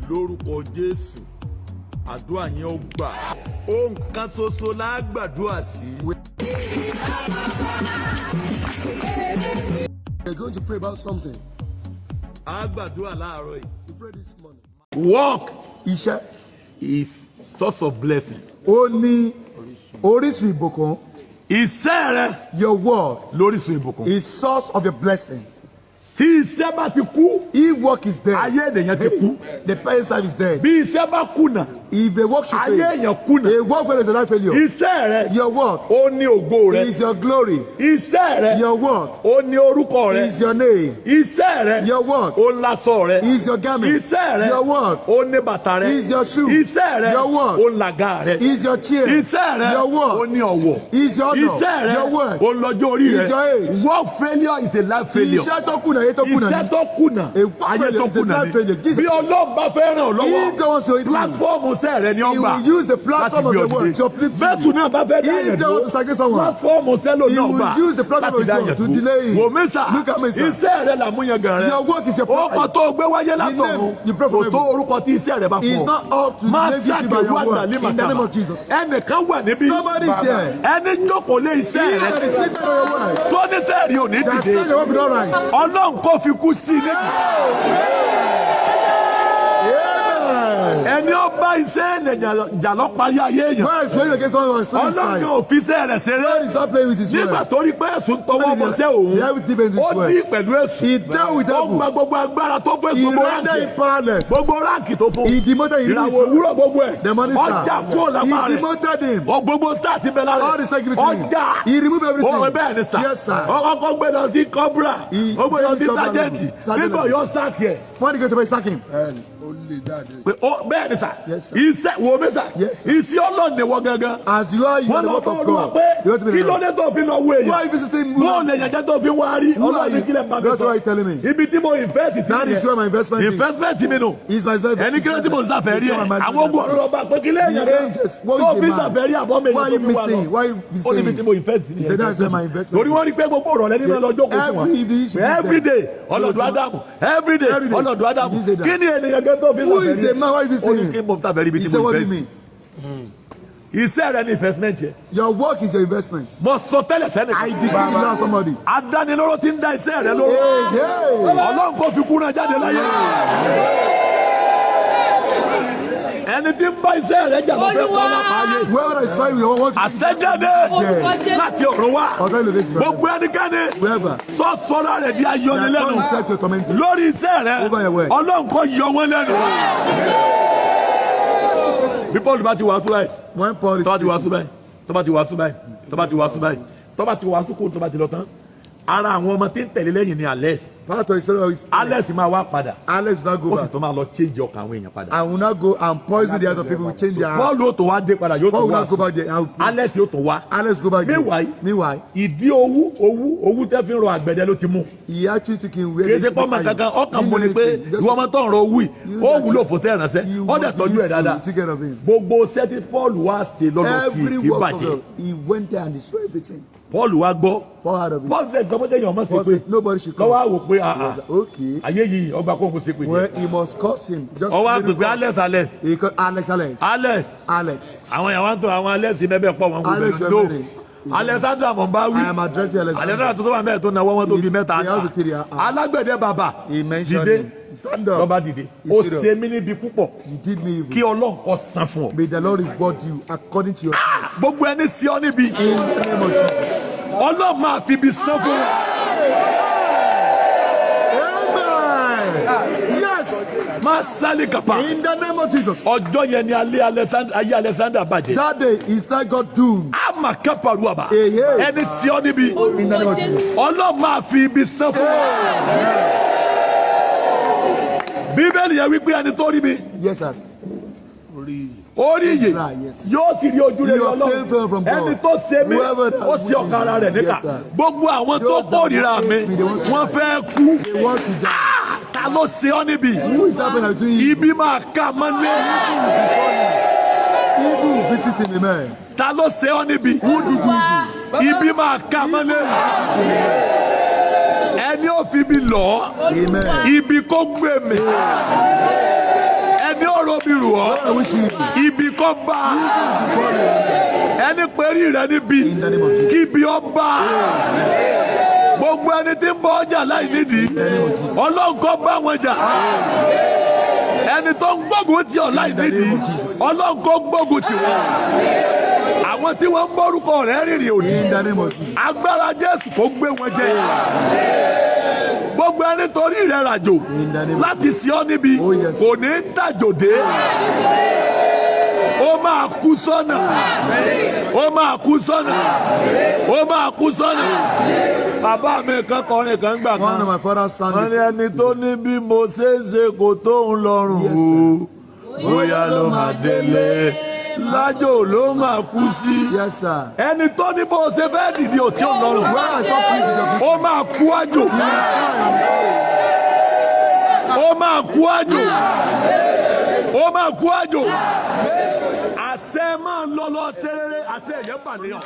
lórúkọ Jésù àdúrà yẹn ó gbà. Ohun kan ṣoṣo la gbàdúrà sí. We're going to pray about something. A gbàdúrà láàárọ̀ yìí. We pray this morning. Work Iṣẹ́ is source of blessing. ó ní orísun ìbùkún. Iṣẹ́ rẹ Your word lórísun ìbùkún. is source of your blessing. Tí iṣẹ́ bá ti kú, If work is dead, ayé ènìyàn ti kú. the parent's life is dead. Bí iṣẹ́ bá kùnà, If a work should ayé fail, èèyàn kùnà. a work failure is a life failure. Iṣẹ́ rẹ Your work ó ní ògo rẹ. is your glory. Iṣẹ́ rẹ Your work ó ní orúkọ rẹ. is your name. Iṣẹ́ rẹ Your work ó láṣọ rẹ. is your garment. Iṣẹ́ rẹ Your work ó ní bàtà rẹ. is your shoe. Iṣẹ́ rẹ Your work ó làgà rẹ. is your chair. Iṣẹ́ rẹ Your ó work ní ọ̀wọ̀. is your honor. Iṣẹ́ rẹ Your work ó lọ́jọ́ orí is your rẹ. age. Work failure is a life failure. Iṣẹ́ tó kùnà, ayé tó kùnà Iṣẹ́ ni. tó kùnà, A ayé tó is a kùnà life failure. ni. Jesus, Bí Ọlọ́run bá fẹ́ ràn ọ́ if lọ́wọ́, God wants to help you, pílátífọ́ọ̀mù sẹ́ rẹ ni ó He gbà will use the platform of láti the gbé word ọdún. to uplift Bẹ́sù you. náà bá fẹ́ dá If yẹn God wants to dúró, stagnate someone, pílátífọ́ọ̀mù sẹ́lò He náà will gbà use the platform láti of dá His yẹn word to delay dúró. him. Wò mí sà, Look at me, sir. iṣẹ́ rẹ làmúyangàn rẹ. Your work is your Orúkọ pride. tó gbé wáyé The látọ̀run name you pray kò for tó heaven. orúkọ tí iṣẹ́ rẹ bá It's fún ọ. not up to Máa make you by ṣàkíyèsí your word. àgbàlí In the name màkàmá. of Jesus. Ẹnìkan wà níbí. Somebody is here. Ẹni jókòó lé iṣẹ́ rẹ. That is sitting on your word. Tó ní sẹ́ẹ̀rì ò ní That dìde. said your work will not rise. Ọlọ́run kò fi kú sí i níbi. Amen. Ẹni ó bá iṣẹ́ ènìyàn jà lọ parí ayé èèyàn. God is waiting against someone who is Ọlọ́run time. yóò fi iṣẹ́ rẹ̀ ṣeré. God is not playing with His Nígbà word. tó rí pé ẹ̀sùn tọwọ́ bọ̀ sẹ́ òun, The devil deep into ó His word. dí pẹ̀lú èsù. He dealt with Ó gba devil. gbogbo agbára tó fún He gbogbo rendered ránkì. him powerless. Gbogbo ránkì tó fún. He demoted him. Ìràwọ̀ òwúrọ̀ gbogbo ẹ̀. The morning Ọjà star. kúrò lápá He rẹ̀. demoted him. Ó gbogbo star ti bẹ lára All the rẹ̀. stuff given to him. Ọjà. He removed everything. Ó bẹ́ẹ̀ ni sà. Yes, sir. Ọkọ̀ gbé lọ sí kọ́búrà. He Ó gbé lọ sí gave it to sájẹ́ǹtì. Sergeant. Nígbà yóò sáàkì ẹ̀. When he go to sack him. Pé ó bẹ́ẹ̀ ni sà. Yes, sir. Iṣẹ́ wo mi sà. Yes, sir. Iṣẹ́ Ọlọ́run ni wọ́n gangan. As you are, you are Wọ́n the lọ work fún of Olúwa God. pé You have to be kí the ló Lord. dé tó fi lọ wo èèyàn. Why are you visiting me? Bó o lè yànjẹ́ tó fi wá rí. Who are Ọlọ́run ní kílẹ̀ you? bá mi That's sọ. why you're telling me. Ibi tí mo invest sí That is where my investment is. investment mi nù. Is my investment. Ẹni kí ló tí mo ń sàfẹ́ rí It's ẹ̀. my Àwọn ogun ọ̀rọ̀ ọba pé kí lè The yànjẹ́. angels, what Tó is fi the man? sàfẹ́ rí àbọ̀ mi Why are you tó fi wá lọ. missing? Why are you Ó níbi missing? tí mo invest sí He said that's where my investment torí wọ́n rí pé gbogbo ọ̀rọ̀ lẹ́ni náà lọ́jọ́ kò fún wa. Every day you should be there. Everyday ọlọ́dún Ádámù. Everyday Every day. ọlọ́dún Ádámù. He said that. Kí ni ènìyàn gẹ́gẹ́ tó fi Who sàfẹ́ is rí a man? Why are you ẹ̀? Ó ní kí visiting? mo sàfẹ́ rí ibi He tí said, mo what do you invest. mean? Iṣẹ́ rẹ ni investment yẹ. Your work is your investment. Mo sọ tẹ́lẹ̀ sẹ́ni. I decree you now somebody. Adánilóró ti ń da iṣẹ́ rẹ lóró. Hey, hey. Ọlọ́run kò fi kúnra jáde láyé. Ẹni tí ń bá iṣẹ́ rẹ jà ló fẹ́ kọ́ lápá ayé. Whoever is fighting, you want to Àṣẹjáde láti ọ̀run wá. Ọ̀gá ìlú kejì. Gbogbo ẹnikẹ́ni Whoever. tó sọ̀rọ̀ rẹ̀ di ayọnilẹ́nu Don't set your tormentor. lórí iṣẹ́ rẹ. Over your word. Ọlọ́run kò yọ wọ́n lẹ́nu. Bí Paul bá ti wàásù báyìí, When Paul is tó bá ti wàásù preaching, báyìí, tó bá ti wàásù báyìí, tó bá ti wàásù báyìí, tó bá ti wàásù kó tó bá ti lọ tán. Ara àwọn ọmọ tí ń tẹ̀lé lẹ́yìn ni Alex. part of his story is Alex máa wá padà. Alex will not go Ó sì back. tó máa lọ change ọkàn àwọn èèyàn padà. I will not go and poison the heart of people, change their heart. Paul yóò tó wá dé padà yóò tó Paul will wá not go sí. back there. Alex yóò tó wá. Alex go back there. Meanwhile, ìdí owú tẹ́ fi ń rọ àgbẹ̀dẹ ló ti mú. He actually took him where Kì í ṣe pọ́ ọmọ kankan ọkàn mú ni pé ìwọ ọmọ tó ń rọ owú yìí ó wúlò fún tẹ́ ìrànṣẹ́ ó dẹ̀ tọ́jú ẹ̀ dáadáa. Take care of him. Gbogbo iṣẹ́ tí Paul wá ṣe lọ́dọ̀ sí Every kì í work of bàjẹ́. God, he went there and destroyed everything. Paul wá gbọ́. Paul had of it. Paul ṣe ìgbọ́mọ́ tẹ̀yìn ọmọ sí Paul pé said nobody should lọ́wọ́ come. àwò pé Okay. ayé yìí ọgbà kóńkó sí pé. Well, he must curse him. Just Ọwọ́ let him àgbègbè curse. He called Alex. Alex àwọn èèyàn wá ń tọ́ àwọn Alex mẹ́bẹ̀ pọ̀ wọn kò Alex bẹ̀rẹ̀ no Wemere. Alexandra mọ̀ bá wí. I am addressing Alexandra tó wà mẹ́ẹ̀ tó náwó wọn tó bí mẹ́ta He has to tell you, alágbẹ̀dẹ bàbá He mentioned dìde him. Stand up. lọ́ba dìde He ó stood up. ṣe mí níbi púpọ̀ You did me kí evil. Ọlọ́run kó san fún ọ. May the Lord reward you according to your Gbogbo ẹni sí ọ níbi in the name of Jesus. Ọlọ́run máa fi ibi san fún ọ. Amen. Yes. Máa sálì kàpá. In the name of Jesus. Ọjọ́ yẹn ni ayé Alexandra bàjẹ́. That day is like God doomed. Àmà kápá ruwaba. Ehe. Ẹni sí ọ níbi In the name of Jesus. Ọlọ́run máa fi ibi san fún ọ. Bíbélì yẹn wípé ẹni tó rí mi. Yes, sir. Orí yìí Yes. yóò sì rí ojú rere You obtain favor from Ọlọ́run God. ẹni tó ṣe mí Whoever that ó sì ọ̀kan ara rẹ̀ níkà Yes, sir. gbogbo àwọn tó Those that kórìíra mi hate me, they want to wọ́n die. fẹ́ kú He wants to die. ta ló ṣe ọ́ níbi Who is that person doing evil? ibi máa ká mọ́lé Evil will visit him, amen. ta ló ṣe ọ́ níbi Who did evil? ibi máa ká mọ́lé ẹni ó fi ibi lọ Amen. ibi kó gbé mi ẹni lù ọ́ I wish you evil. ibi kọ́ bá Before you. ẹni pẹ̀lú rẹ níbi In the name of Jesus. kíbi ọba gbogbo ẹni tí ń bọ ọjà láì nídìí ọlọ́run kó bá wọn jà ẹni tó ń gbógun tì ọ́ láì nídìí ọlọ́run kó gbógun tì wọ́n àwọn tí wọ́n ń bọ́rúkọ rẹ̀ rìnrìn òdì In the name of Jesus. agbára Jésù kó gbé wọn jẹ gbogbo ẹni torí rẹ̀ ràjò láti sí ọ níbi Oh, yes. kò ní tàjòdè ó máa kú sọ́nà ó máa kú sọ́nà ó máa kú sọ́nà bàbá mi kan kọrin kan gbà One of kan my father's sons. wọ́n ní ẹni tó ní bí mo ṣe ń ṣe kò tóun lọ́rùn o bóyá ló máa délé lájò ló máa kú sí Yes, sir. ẹni tó ní bó ṣe fẹ́ dìde ò tí ò lọ́rùn When I saw Prince Jockey, ó máa kú àjò ó máa kú àjò ó máa kú àjò àṣẹ máa ń lọ lọ ṣeré àṣẹ yẹn bà níyàn.